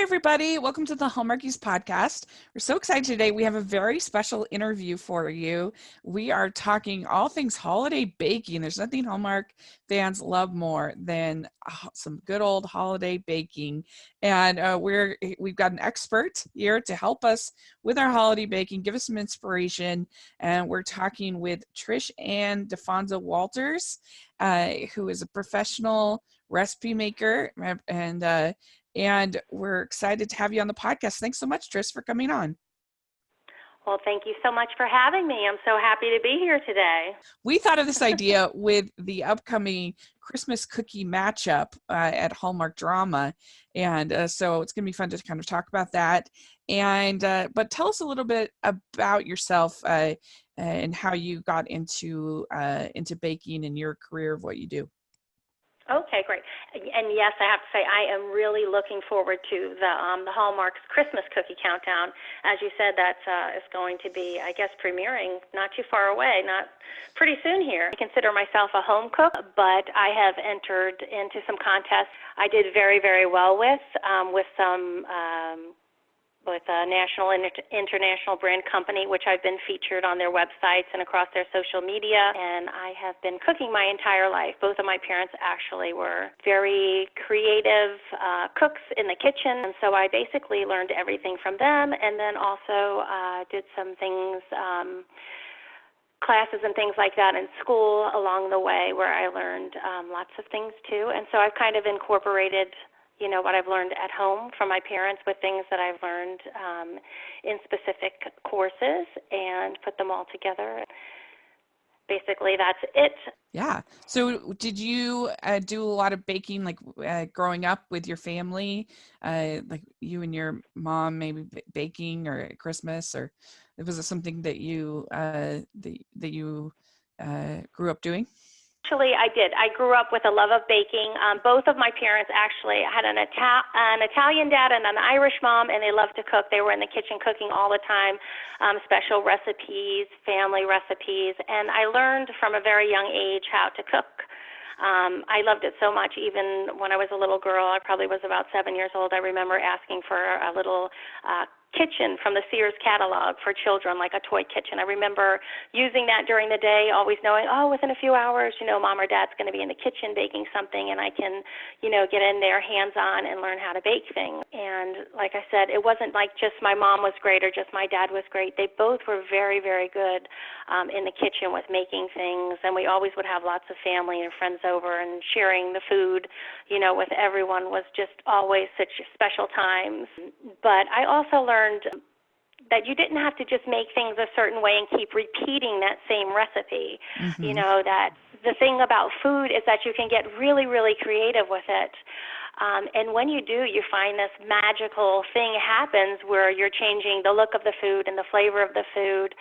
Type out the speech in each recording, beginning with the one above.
everybody. Welcome to the Hallmarkies podcast. We're so excited today. We have a very special interview for you. We are talking all things holiday baking. There's nothing Hallmark fans love more than some good old holiday baking. And we've got an expert here to help us with our holiday baking, give us some inspiration. And we're talking with Trish Ann DiFonzo-Walters, who is a professional recipe maker, and we're excited to have you on the podcast. Thanks so much, Trish, for coming on. Well, thank you so much for having me. I'm so happy to be here today. We thought of this idea with the upcoming Christmas cookie matchup at Hallmark Drama. And so it's going to be fun to kind of talk about that. And but tell us a little bit about yourself and how you got into baking and your career of what you do. Okay, great. And yes, I have to say I am really looking forward to the Hallmark's Christmas Cookie Countdown. As you said, that is going to be, I guess, premiering not too far away, not pretty soon here. I consider myself a home cook, but I have entered into some contests I did very, very well with some with a national and international brand company, which I've been featured on their websites and across their social media. And I have been cooking my entire life. Both of my parents actually were very creative cooks in the kitchen. And so I basically learned everything from them, and then also did some things, classes and things like that in school along the way, where I learned lots of things too. And so I've kind of incorporated what I've learned at home from my parents with things that I've learned in specific courses and put them all together. Basically, that's it. Yeah. So did you do a lot of baking, like growing up with your family, like you and your mom maybe baking or at Christmas, or was it something that you grew up doing? Actually, I did. I grew up with a love of baking. Both of my parents actually had an Italian dad and an Irish mom, and they loved to cook. They were in the kitchen cooking all the time, special recipes, family recipes, and I learned from a very young age how to cook. I loved it so much. Even when I was a little girl, I probably was about 7 years old, I remember asking for a little kitchen from the Sears catalog for children, like a toy kitchen. I remember using that during the day, always knowing, within a few hours, mom or dad's going to be in the kitchen baking something, and I can, get in there hands-on and learn how to bake things. And like I said, it wasn't like just my mom was great or just my dad was great. They both were very, very good in the kitchen with making things, and we always would have lots of family and friends over, and sharing the food, with everyone was just always such special times. But I also learned that you didn't have to just make things a certain way and keep repeating that same recipe. Mm-hmm. That the thing about food is that you can get really, really creative with it. And when you do, you find this magical thing happens where you're changing the look of the food and the flavor of the food.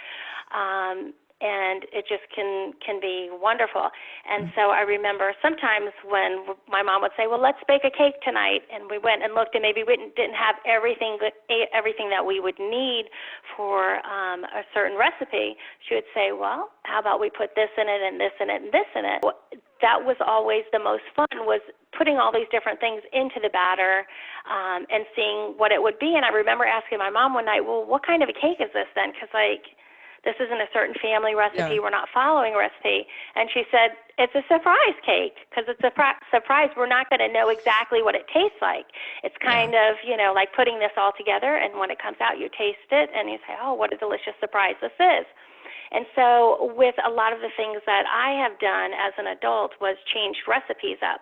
And it just can be wonderful. And so I remember sometimes when my mom would say, well, let's bake a cake tonight, and we went and looked, and maybe we didn't have everything that we would need for a certain recipe. She would say, well, how about we put this in it and this in it and this in it? That was always the most fun, was putting all these different things into the batter and seeing what it would be. And I remember asking my mom one night, well, what kind of a cake is this then? Because, this isn't a certain family recipe. Yeah. We're not following a recipe. And she said, it's a surprise cake, because it's a surprise. We're not going to know exactly what it tastes like. It's kind of, like putting this all together, and when it comes out, you taste it, and you say, oh, what a delicious surprise this is. And so with a lot of the things that I have done as an adult was changed recipes up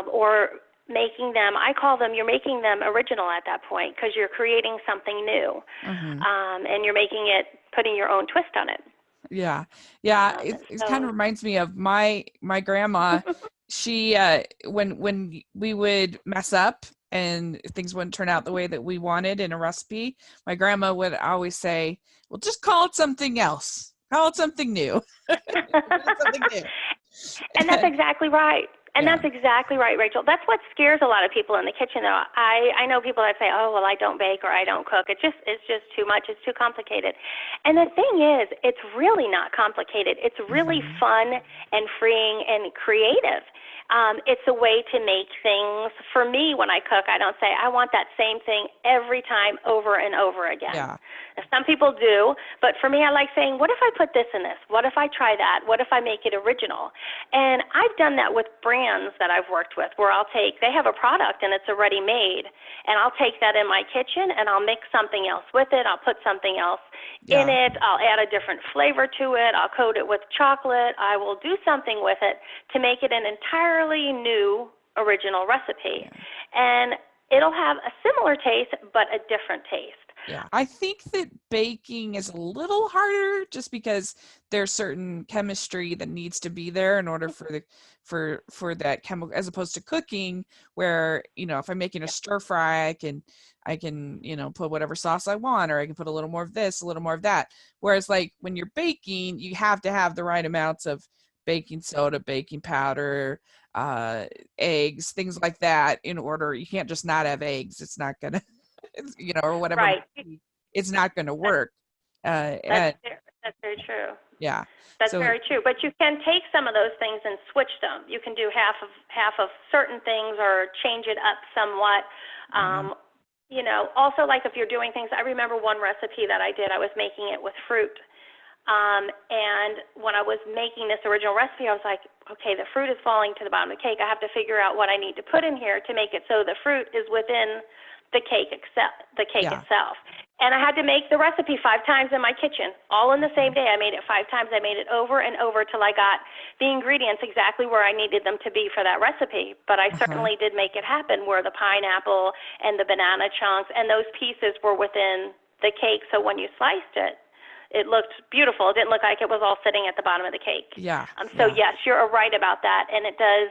or making them, I call them, you're making them original at that point, because you're creating something new. Mm-hmm. And you're making it, putting your own twist on it. Yeah. It kind of reminds me of my grandma. She, when we would mess up and things wouldn't turn out the way that we wanted in a recipe, my grandma would always say, well, just call it something else. Call it something new. Something new. And that's exactly right. And that's exactly right, Rachel. That's what scares a lot of people in the kitchen, though. I know people that say, oh, well, I don't bake or I don't cook. It's just too much. It's too complicated. And the thing is, it's really not complicated. It's really fun and freeing and creative. It's a way to make things. For me, when I cook, I don't say, I want that same thing every time over and over again. Yeah. Some people do, but for me, I like saying, what if I put this in this? What if I try that? What if I make it original? And I've done that with brands that I've worked with, where they have a product and it's already made, and I'll take that in my kitchen and I'll mix something else with it. I'll put something else in it. I'll add a different flavor to it. I'll coat it with chocolate. I will do something with it to make it an entirely new original recipe. And it'll have a similar taste, but a different taste. Yeah, I think that baking is a little harder just because there's certain chemistry that needs to be there in order for that chemical, as opposed to cooking, where, if I'm making a stir fry, I can put whatever sauce I want, or I can put a little more of this, a little more of that. Whereas like when you're baking, you have to have the right amounts of baking soda, baking powder, eggs, things like that in order. You can't just not have eggs. It's not gonna or whatever. Right. It's not going to work. That's very true. Yeah. That's very true. But you can take some of those things and switch them. You can do half of certain things or change it up somewhat. Also, like if you're doing things, I remember one recipe that I did, I was making it with fruit. And when I was making this original recipe, I was like, okay, the fruit is falling to the bottom of the cake. I have to figure out what I need to put in here to make it so the fruit is within the cake itself. And I had to make the recipe 5 times in my kitchen, all in the same day. I made it 5 times. I made it over and over till I got the ingredients exactly where I needed them to be for that recipe. But I certainly did make it happen, where the pineapple and the banana chunks and those pieces were within the cake. So when you sliced it, it looked beautiful. It didn't look like it was all sitting at the bottom of the cake. Yeah. Yes, you're right about that. And it does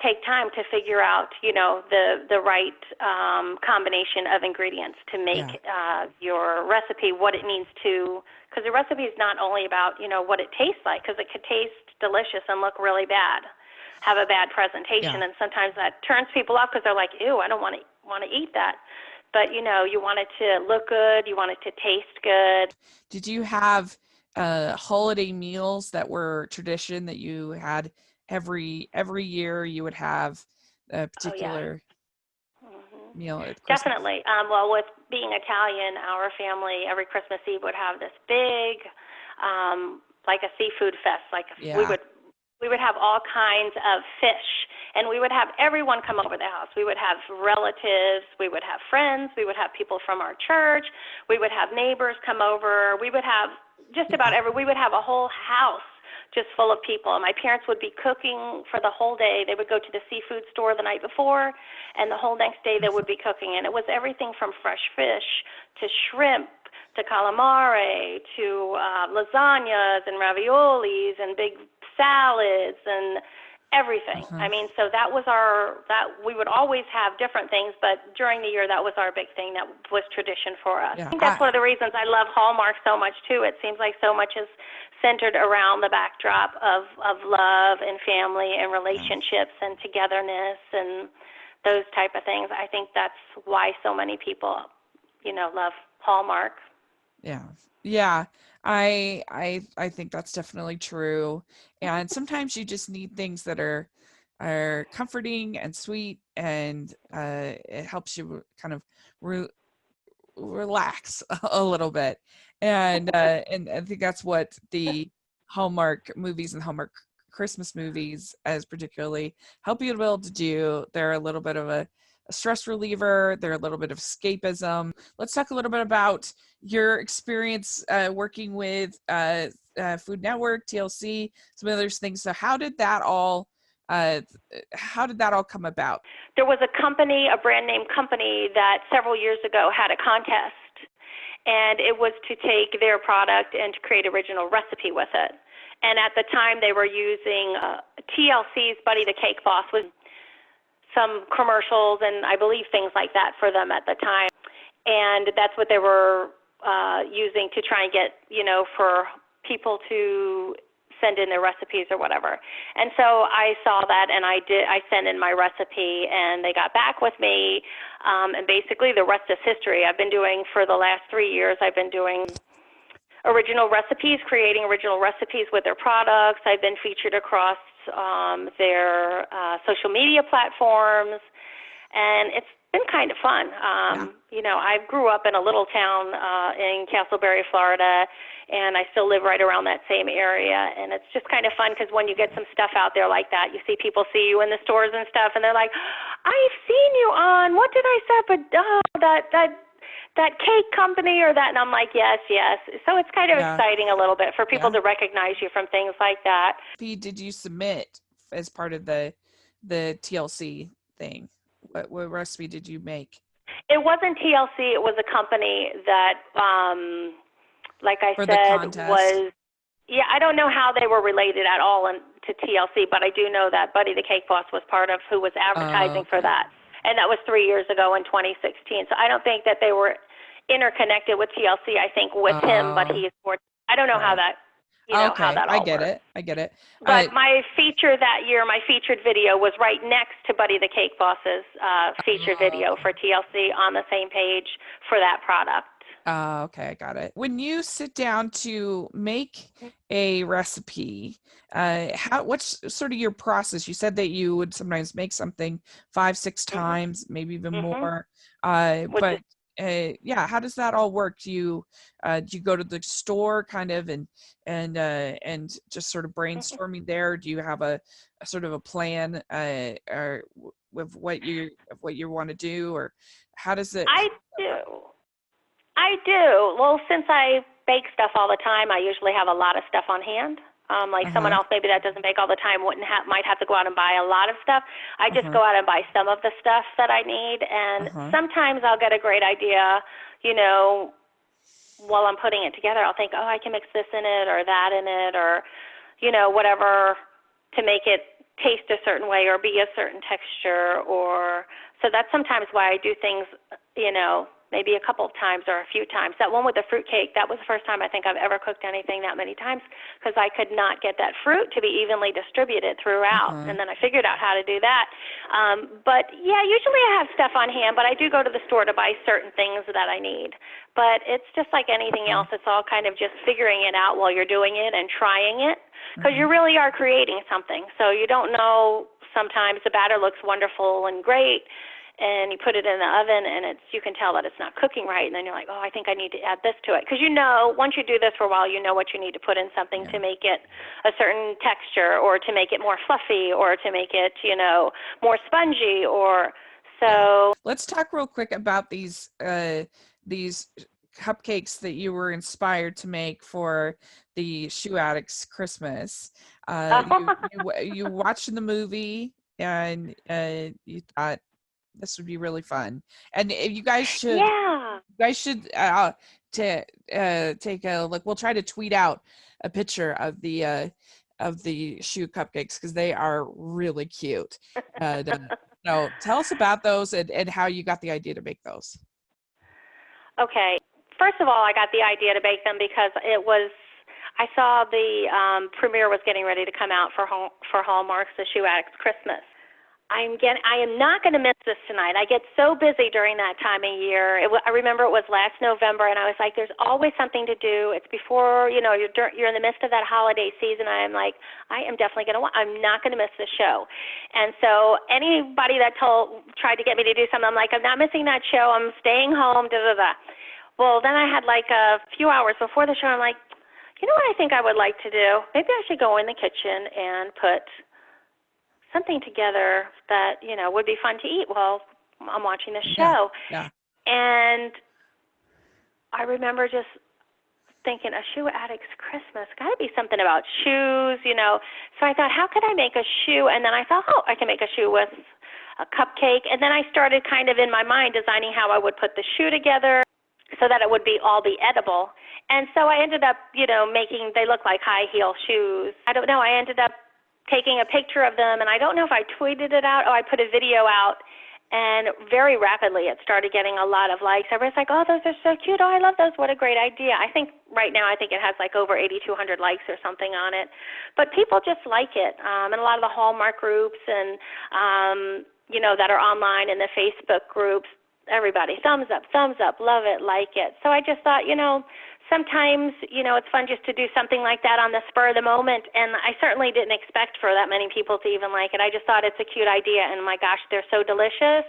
take time to figure out, the right combination of ingredients to make your recipe what it needs to, because the recipe is not only about, what it tastes like, because it could taste delicious and look really bad, have a bad presentation, and sometimes that turns people off because they're like, ew, I don't want to eat that. But, you want it to look good, you want it to taste good. Did you have holiday meals that were tradition that you had every year? You would have a particular meal at Christmas? Definitely. Well, with being Italian, our family every Christmas Eve would have this big, like a seafood fest. We would have all kinds of fish, and we would have everyone come over the house. We would have relatives, we would have friends, we would have people from our church, we would have neighbors come over. We would have just about we would have a whole house just full of people. And my parents would be cooking for the whole day. They would go to the seafood store the night before, and the whole next day they would be cooking. And it was everything from fresh fish to shrimp to calamari to lasagnas and raviolis and big salads and everything. I mean, so that was we would always have different things, but during the year that was our big thing. That was tradition for us. I think that's one of the reasons I love Hallmark so much too. It seems like so much is centered around the backdrop of love and family and relationships and togetherness and those type of things. I think that's why so many people, love Hallmark. Yeah. I think that's definitely true. And sometimes you just need things that are comforting and sweet, and it helps you kind of relax a little bit. And I think that's what the Hallmark movies and Hallmark Christmas movies as particularly help you to be able to do. They're a little bit of a stress reliever. They're a little bit of escapism. Let's talk a little bit about your experience working with Food Network, TLC, some of those things. So how did that all come about? There was a brand name company that several years ago had a contest, and it was to take their product and to create original recipe with it. And at the time they were using TLC's Buddy the Cake Boss with some commercials and I believe things like that for them at the time. And that's what they were using to try and get, for people to send in their recipes or whatever. And so I saw that and I sent in my recipe and they got back with me. And basically the rest is history. I've been doing for the last 3 years, I've been doing original recipes, creating original recipes with their products. I've been featured across their social media platforms, and it's been kind of fun. I grew up in a little town in Castleberry, Florida, and I still live right around that same area, and it's just kind of fun because when you get some stuff out there like that, you see people see you in the stores and stuff, and they're like, I've seen you on, what did I say, that cake company or that, and I'm like, yes. So it's kind of exciting a little bit for people to recognize you from things like that. Did you submit as part of the TLC thing? What recipe did you make? It wasn't TLC. It was a company that, like I For said, was, I don't know how they were related at all to TLC, but I do know that Buddy the Cake Boss was part of who was advertising for that. And that was 3 years ago in 2016. So I don't think that they were interconnected with TLC, I think, with him, but he is more, I don't know how that, how that all works. I get it. But my feature that year, my featured video was right next to Buddy the Cake Boss's featured video for TLC on the same page for that product. Okay, I got it. When you sit down to make a recipe, what's sort of your process? You said that you would sometimes make something 5-6 times, maybe even more. But how does that all work? Do you go to the store kind of and just sort of brainstorming there? Do you have a sort of a plan or with what you want to do, or how does it? I do. Well, since I bake stuff all the time, I usually have a lot of stuff on hand. Someone else maybe that doesn't bake all the time might have to go out and buy a lot of stuff. I just go out and buy some of the stuff that I need, and sometimes I'll get a great idea, while I'm putting it together. I'll think, I can mix this in it or that in it or, whatever to make it taste a certain way or be a certain texture. So that's sometimes why I do things, maybe a couple of times or a few times. That one with the fruit cake, that was the first time I think I've ever cooked anything that many times because I could not get that fruit to be evenly distributed throughout. And then I figured out how to do that. But usually I have stuff on hand, but I do go to the store to buy certain things that I need. But it's just like anything else. It's all kind of just figuring it out while you're doing it and trying it because you really are creating something. So you don't know, sometimes the batter looks wonderful and great, and you put it in the oven, and you can tell that it's not cooking right, and then you're like, I think I need to add this to it. Because once you do this for a while, you know what you need to put in something to make it a certain texture or to make it more fluffy or to make it, more spongy or so. Let's talk real quick about these cupcakes that you were inspired to make for the Shoe Addicts Christmas. You watched the movie, and you thought, this would be really fun, and you guys should take a look. We'll try to tweet out a picture of the shoe cupcakes because they are really cute. So tell us about those and how you got the idea to make those. Okay, first of all, I got the idea to bake them because I saw the premiere was getting ready to come out for Hallmark's The Shoe Addicts Christmas. I am not going to miss this tonight. I get so busy during that time of year. I remember it was last November, and I was like, there's always something to do. It's before, you're in the midst of that holiday season. I am like, I am definitely I'm not going to miss this show. And so anybody that tried to get me to do something, I'm like, I'm not missing that show. I'm staying home, Well, then I had like a few hours before the show. I'm like, you know what I think I would like to do? Maybe I should go in the kitchen and put something together that, would be fun to eat while I'm watching this show. And I remember just thinking, a Shoe Addicts Christmas, got to be something about shoes, So I thought, how could I make a shoe? And then I thought, I can make a shoe with a cupcake. And then I started kind of in my mind designing how I would put the shoe together so that it would all be edible. And so I ended up, they look like high heel shoes. I don't know. I ended up taking a picture of them, and I don't know if I tweeted it out or I put a video out, and very rapidly it started getting a lot of likes. Everybody's like, those are so cute. I love those. What a great idea. I think right now it has like over 8,200 likes or something on it. But people just like it. And a lot of the Hallmark groups and, that are online in the Facebook groups, everybody, thumbs up, love it, like it. So I just thought, sometimes, it's fun just to do something like that on the spur of the moment. And I certainly didn't expect for that many people to even like it. I just thought it's a cute idea. And my gosh, they're so delicious.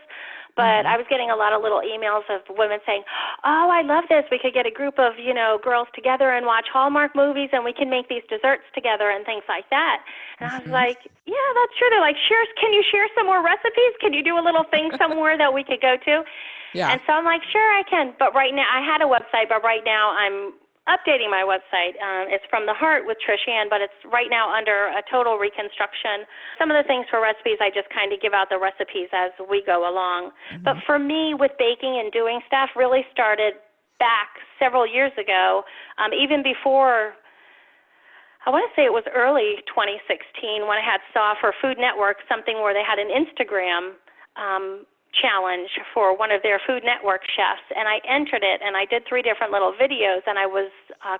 But I was getting a lot of little emails of women saying, oh, I love this. We could get a group of, girls together and watch Hallmark movies, and we can make these desserts together and things like that. And I was like, yeah, that's true. They're like, can you share some more recipes? Can you do a little thing somewhere that we could go to? Yeah. And so I'm like, sure, I can. But right now, I had a website, but right now I'm updating my website. It's From the Heart with Trish Ann, but it's right now under a total reconstruction. Some of the things for recipes, I just kind of give out the recipes as we go along. But for me, with baking and doing stuff, really started back several years ago, even before, I want to say it was early 2016 when I saw for Food Network something where they had an Instagram challenge for one of their Food Network chefs, and I entered it, and I did 3 different little videos, and I was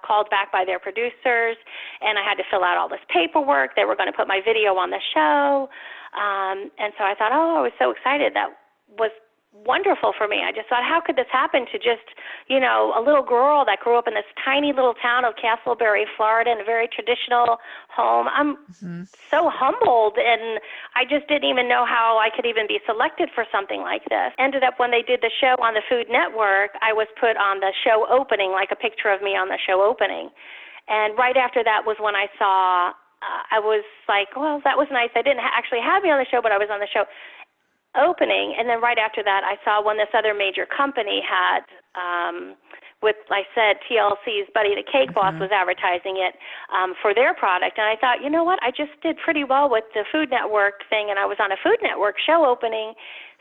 called back by their producers, and I had to fill out all this paperwork. They were going to put my video on the show, and so I thought, I was so excited. That was wonderful for me. I just thought, how could this happen to just, a little girl that grew up in this tiny little town of Castleberry, Florida, in a very traditional home. I'm so humbled, and I just didn't even know how I could even be selected for something like this. Ended up when they did the show on the Food Network, I was put on the show opening, like a picture of me on the show opening. And right after that was when I saw, I was like, well, that was nice. They didn't actually have me on the show, but I was on the show opening. And then right after that, I saw when this other major company had, with, I said, TLC's Buddy the Cake Boss was advertising it for their product. And I thought, you know what, I just did pretty well with the Food Network thing, and I was on a Food Network show opening.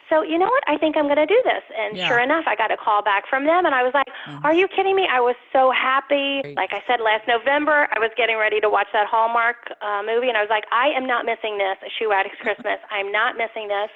So you know what, I think I'm going to do this. And sure enough, I got a call back from them, and I was like, are you kidding me? I was so happy. Like I said, last November, I was getting ready to watch that Hallmark movie, and I was like, I am not missing this, A Shoe Addict's Christmas. I'm not missing this.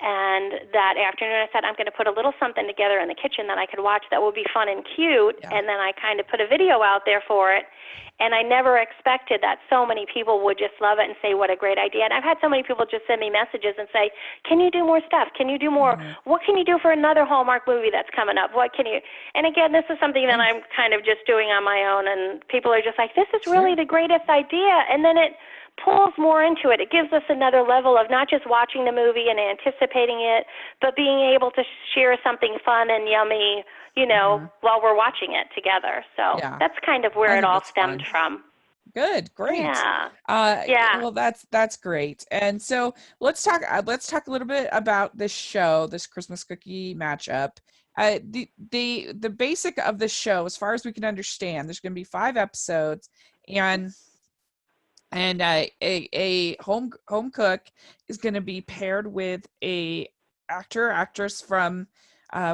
And that afternoon, I said, I'm going to put a little something together in the kitchen that I could watch that will be fun and cute. And then I kind of put a video out there for it. And I never expected that so many people would just love it and say, what a great idea. And I've had so many people just send me messages and say, can you do more stuff? Can you do more? What can you do for another Hallmark movie that's coming up? What can you? And again, this is something that I'm kind of just doing on my own. And people are just like, this is really the greatest idea. And then it pulls more into it. It gives us another level of not just watching the movie and anticipating it, but being able to share something fun and yummy, while we're watching it together. So that's kind of where it all stemmed from. Good, great. Well, that's great. And so let's talk a little bit about this show, this Christmas cookie matchup. The basic of the show, as far as we can understand, there's going to be 5 episodes, and a home cook is going to be paired with a actress from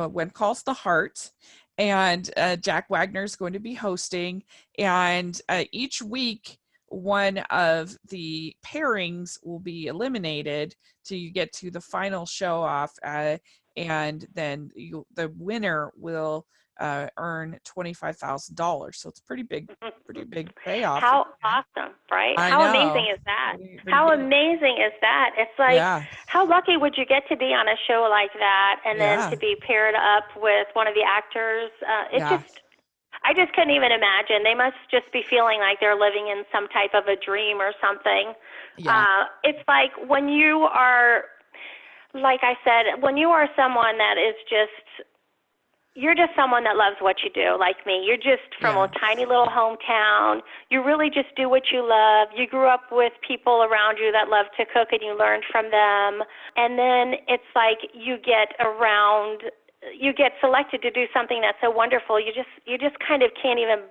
When Calls the Heart, and Jack Wagner is going to be hosting, and each week one of the pairings will be eliminated till you get to the final show off, and then the winner will earn $25,000. So it's pretty big payoff. How awesome, right? How amazing is that? How amazing is that? It's like, how lucky would you get to be on a show like that, and then to be paired up with one of the actors? I just couldn't even imagine. They must just be feeling like they're living in some type of a dream or something. It's like when you are, like I said, when you are someone that is just, you're just someone that loves what you do, like me. You're just from a tiny little hometown. You really just do what you love. You grew up with people around you that love to cook, and you learned from them. And then it's like you get selected to do something that's so wonderful. You just kind of can't even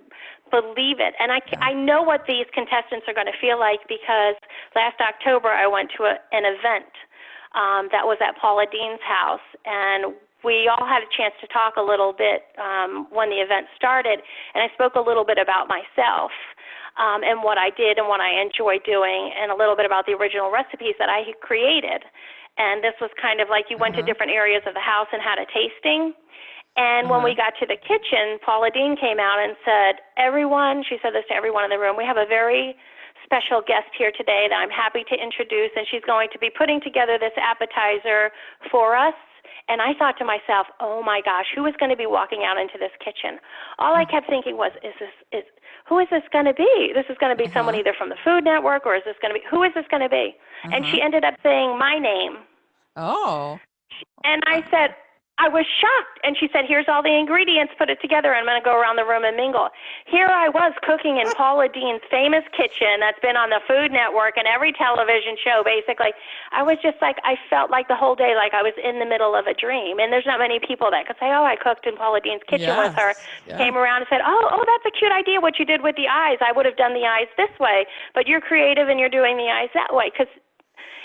believe it. And I know what these contestants are going to feel like, because last October I went to an event that was at Paula Dean's house, and we all had a chance to talk a little bit when the event started, and I spoke a little bit about myself and what I did and what I enjoy doing, and a little bit about the original recipes that I had created. And this was kind of like you went to different areas of the house and had a tasting. And when we got to the kitchen, Paula Dean came out and said, she said this to everyone in the room, we have a very special guest here today that I'm happy to introduce, and she's going to be putting together this appetizer for us. And I thought to myself, oh my gosh, who is going to be walking out into this kitchen? All I kept thinking was, who is this going to be? This is going to be someone either from the Food Network, or is this going to be, who is this going to be? And she ended up saying my name. Oh. And I said, I was shocked. And she said, here's all the ingredients, put it together. I'm going to go around the room and mingle. Here I was cooking in Paula Deen's famous kitchen that's been on the Food Network and every television show, basically. I was just like, I felt like the whole day like I was in the middle of a dream. And there's not many people that could say, oh, I cooked in Paula Deen's kitchen with her. Came around and said, oh, that's a cute idea what you did with the eyes. I would have done the eyes this way, but you're creative and you're doing the eyes that way. Because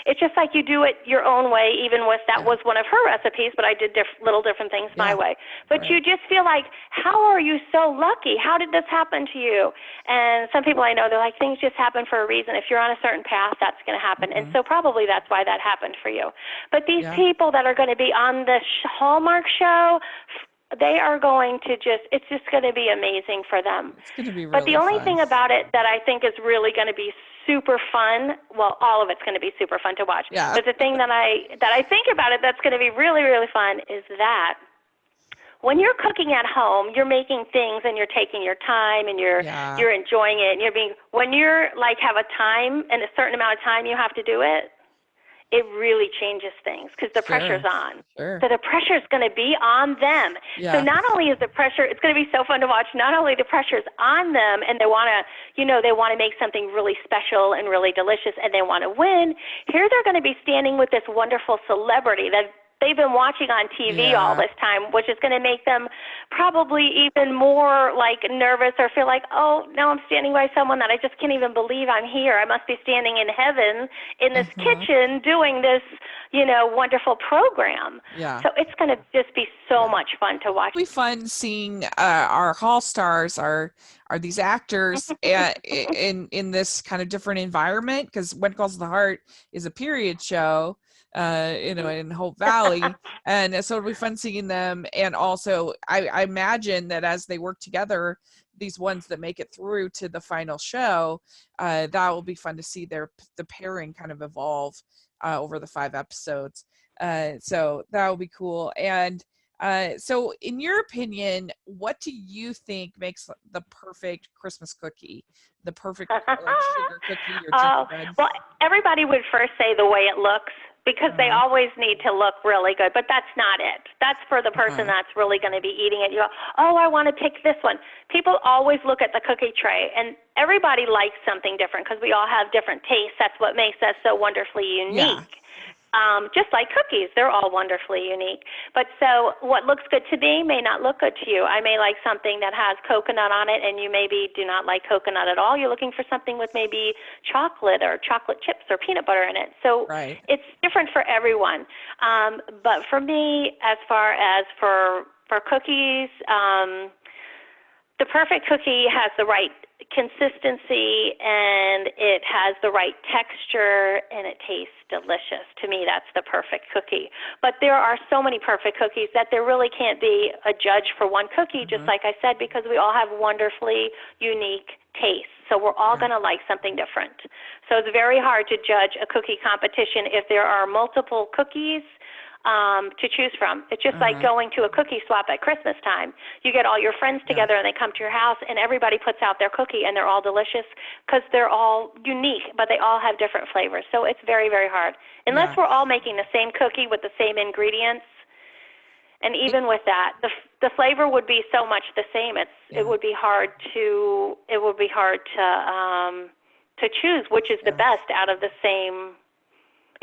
it's just like you do it your own way, even with that was one of her recipes, but I did little different things my way. But you just feel like, how are you so lucky? How did this happen to you? And some people I know, they're like, things just happen for a reason. If you're on a certain path, that's going to happen. And so probably that's why that happened for you. But these people that are going to be on the Hallmark show, they are going to it's just going to be amazing for them. It's going to be really But the only fun. thing about it that I think is really going to be super fun, well, all of it's going to be super fun to watch. Yeah. But the thing that I think about it that's going to be really, really fun is that when you're cooking at home, you're making things and you're taking your time and you're enjoying it, and when you're like have a time and a certain amount of time you have to do it, it really changes things because the pressure's on. So the pressure's going to be on them. So not only is the pressure, it's going to be so fun to watch, not only the pressure's on them and they want to, they want to make something really special and really delicious and they want to win. Here they're going to be standing with this wonderful celebrity that they've been watching on TV all this time, which is going to make them probably even more like nervous or feel like, oh, now I'm standing by someone that I just can't even believe I'm here. I must be standing in heaven in this kitchen doing this, wonderful program. So it's going to just be so much fun to watch. It'll be fun seeing our Hall stars, are these actors in this kind of different environment, because When Calls the Heart is a period show. In Hope Valley. And so it'll be fun seeing them. And also, I imagine that as they work together, these ones that make it through to the final show, that will be fun to see the pairing kind of evolve over the 5 episodes. So that will be cool. And so in your opinion, what do you think makes the perfect Christmas cookie? The perfect sugar cookie or gingerbread? Well, everybody would first say the way it looks, because they always need to look really good, but that's not it. That's for the person that's really going to be eating it. You go, oh, I want to pick this one. People always look at the cookie tray, and everybody likes something different because we all have different tastes. That's what makes us so wonderfully unique. Just like cookies, they're all wonderfully unique. But so what looks good to me may not look good to you. I may like something that has coconut on it, and you maybe do not like coconut at all. You're looking for something with maybe chocolate or chocolate chips or peanut butter in it. So it's different for everyone. But for me, as far as for cookies, the perfect cookie has the right consistency and it has the right texture and it tastes delicious. To me, that's the perfect cookie. But there are so many perfect cookies that there really can't be a judge for one cookie, just like I said, because we all have wonderfully unique tastes. So we're all going to like something different. So it's very hard to judge a cookie competition if there are multiple cookies to choose from. It's just like going to a cookie swap at Christmas time. You get all your friends together and they come to your house and everybody puts out their cookie and they're all delicious because they're all unique, but they all have different flavors. So it's very, very hard. Unless we're all making the same cookie with the same ingredients. And even with that, the flavor would be so much the same. It would be hard to choose which is the best out of the same.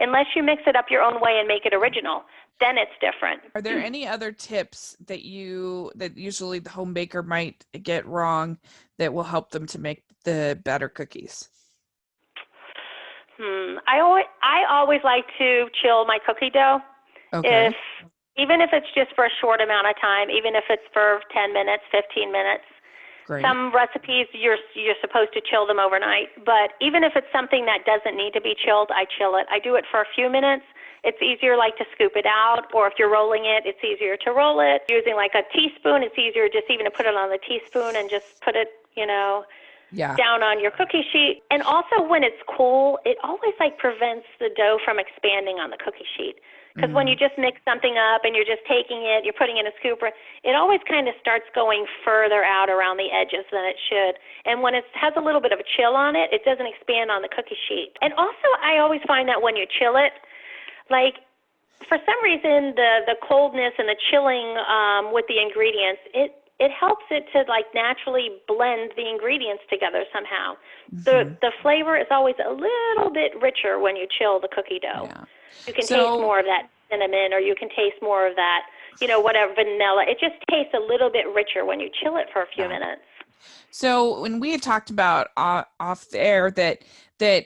Unless you mix it up your own way and make it original, then it's different. Are there any other tips that usually the home baker might get wrong that will help them to make the better cookies? I always like to chill my cookie dough. Okay. Even if it's just for a short amount of time, even if it's for 10 minutes, 15 minutes. Great. Some recipes, you're supposed to chill them overnight. But even if it's something that doesn't need to be chilled, I chill it. I do it for a few minutes. It's easier to scoop it out, or if you're rolling it, it's easier to roll it. Using like a teaspoon, it's easier just even to put it on the teaspoon and just put it, down on your cookie sheet. And also when it's cool, it always like prevents the dough from expanding on the cookie sheet. Because when you just mix something up and you're just taking it, you're putting it in a scooper, it always kind of starts going further out around the edges than it should. And when it has a little bit of a chill on it, it doesn't expand on the cookie sheet. And also I always find that when you chill it, like for some reason the coldness and the chilling with the ingredients, it helps it to like naturally blend the ingredients together somehow. The flavor is always a little bit richer when you chill the cookie dough. Yeah. You can taste more of that cinnamon, or you can taste more of that, whatever, vanilla. It just tastes a little bit richer when you chill it for a few minutes. So when we had talked about off the air that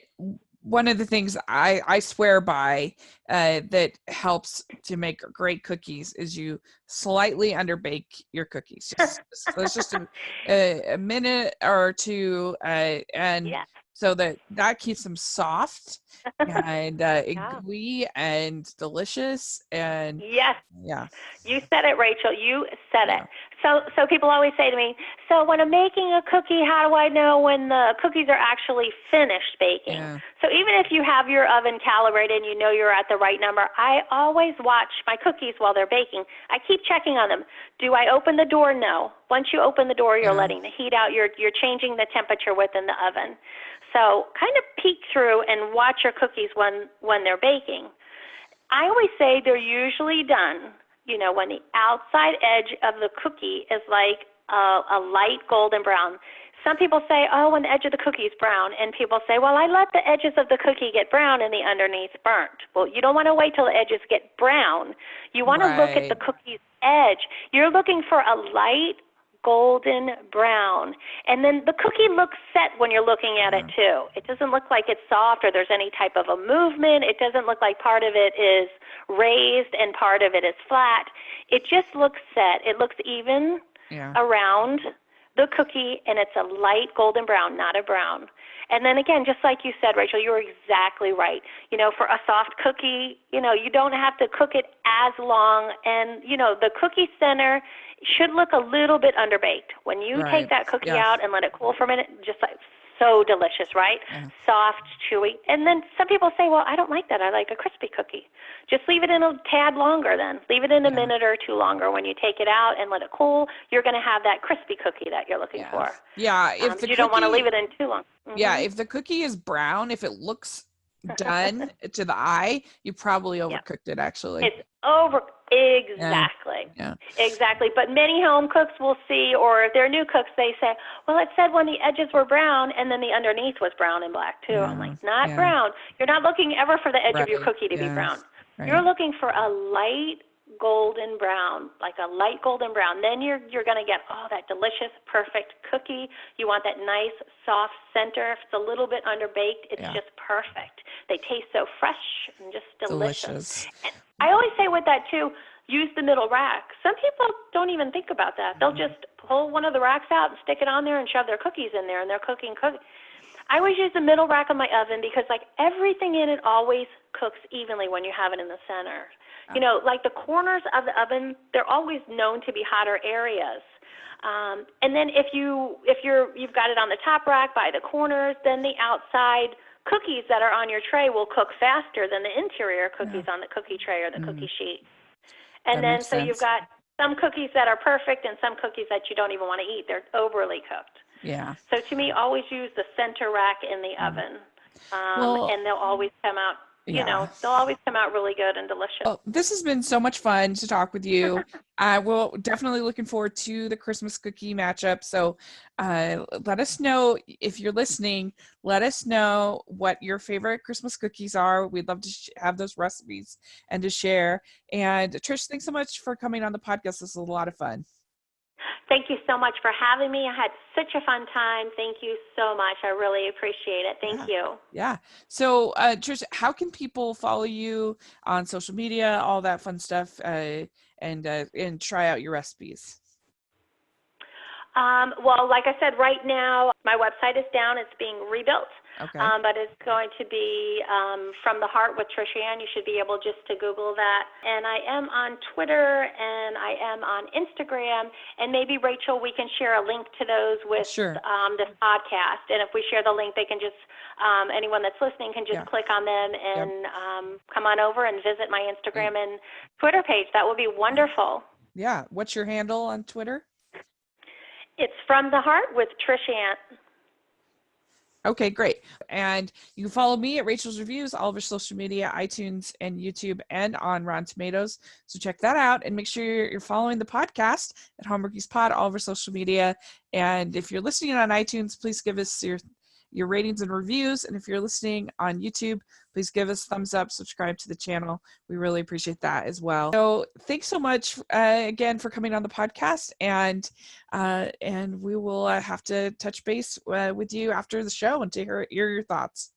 one of the things I swear by that helps to make great cookies is you slightly underbake your cookies. Just a minute or two, and so that keeps them soft and gooey and delicious. And you said it, Rachel. You said it. So people always say to me, so when I'm making a cookie, how do I know when the cookies are actually finished baking? Yeah. So even if you have your oven calibrated and you know you're at the right number, I always watch my cookies while they're baking. I keep checking on them. Do I open the door? No. Once you open the door, you're letting the heat out. You're changing the temperature within the oven. So kind of peek through and watch your cookies when they're baking. I always say they're usually done, when the outside edge of the cookie is like a light golden brown. Some people say, oh, when the edge of the cookie is brown. And people say, well, I let the edges of the cookie get brown and the underneath burnt. Well, you don't want to wait till the edges get brown. You want to look at the cookie's edge. You're looking for a light golden brown. And then the cookie looks set when you're looking at it too. It doesn't look like it's soft or there's any type of a movement. It doesn't look like part of it is raised and part of it is flat. It just looks set. It looks even around the cookie, and it's a light golden brown, not a brown. And then again, just like you said, Rachel, you're exactly right. For a soft cookie, you don't have to cook it as long. And, the cookie center should look a little bit underbaked. When you take that cookie out and let it cool for a minute, just like so delicious, right? Yeah. Soft, chewy. And then some people say, well, I don't like that. I like a crispy cookie. Just leave it in a tad longer then. Leave it in a minute or two longer. When you take it out and let it cool, you're going to have that crispy cookie that you're looking for. Yeah. You don't want to leave it in too long. Mm-hmm. Yeah. If the cookie is brown, if it looks done to the eye, you probably overcooked it actually. It's over. Exactly. Yeah. Exactly. But many home cooks will see, or if they're new cooks, they say, well, it said when the edges were brown and then the underneath was brown and black too. I'm like, not brown. You're not looking ever for the edge of your cookie to be brown. Right. You're looking for a light golden brown, like a light golden brown. Then you're going to get, that delicious, perfect cookie. You want that nice, soft center. If it's a little bit underbaked, it's just perfect. They taste so fresh and just delicious. And I always say with that too, use the middle rack. Some people don't even think about that. They'll just pull one of the racks out and stick it on there and shove their cookies in there, and they're cooking. I always use the middle rack of my oven because like everything in it always cooks evenly when you have it in the center. Like the corners of the oven, they're always known to be hotter areas. And then if you've got it on the top rack by the corners, then the outside cookies that are on your tray will cook faster than the interior cookies on the cookie tray or the cookie sheet. And then so you've got some cookies that are perfect and some cookies that you don't even want to eat. They're overly cooked. Yeah. So to me, always use the center rack in the oven, and they'll always come out. They'll always come out really good and delicious. Well, this has been so much fun to talk with you. We're definitely looking forward to the Christmas cookie matchup. So let us know if you're listening. Let us know what your favorite Christmas cookies are. We'd love to have those recipes and to share. And Trish, thanks so much for coming on the podcast. This was a lot of fun. Thank you so much for having me. I had such a fun time. Thank you so much. I really appreciate it. Thank you. Yeah. So, Trish, how can people follow you on social media, all that fun stuff, and try out your recipes? Well, like I said, right now my website is down. It's being rebuilt. Okay. But it's going to be From the Heart with Trish Ann. You should be able just to Google that. And I am on Twitter and I am on Instagram. And maybe, Rachel, we can share a link to those with Sure. This podcast. And if we share the link, they can just, anyone that's listening can just click on them and come on over and visit my Instagram and Twitter page. That would be wonderful. Yeah. What's your handle on Twitter? It's From the Heart with Trish Ann. Okay, great. And you can follow me at Rachel's Reviews, all of our social media, iTunes and YouTube, and on Rotten Tomatoes. So check that out and make sure you're following the podcast at Hallmarkies Pod, all of our social media. And if you're listening on iTunes, please give us your ratings and reviews. And if you're listening on YouTube, please give us a thumbs up, subscribe to the channel. We really appreciate that as well. So thanks so much again for coming on the podcast. And we will have to touch base with you after the show and to hear your thoughts.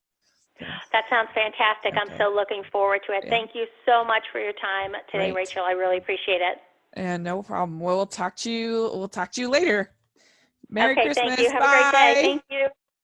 That sounds fantastic. Okay. I'm so looking forward to it. Yeah. Thank you so much for your time today, Rachel. I really appreciate it. And no problem. We'll talk to you later. Merry Christmas. Thank you. Have Bye. a great day. Thank you.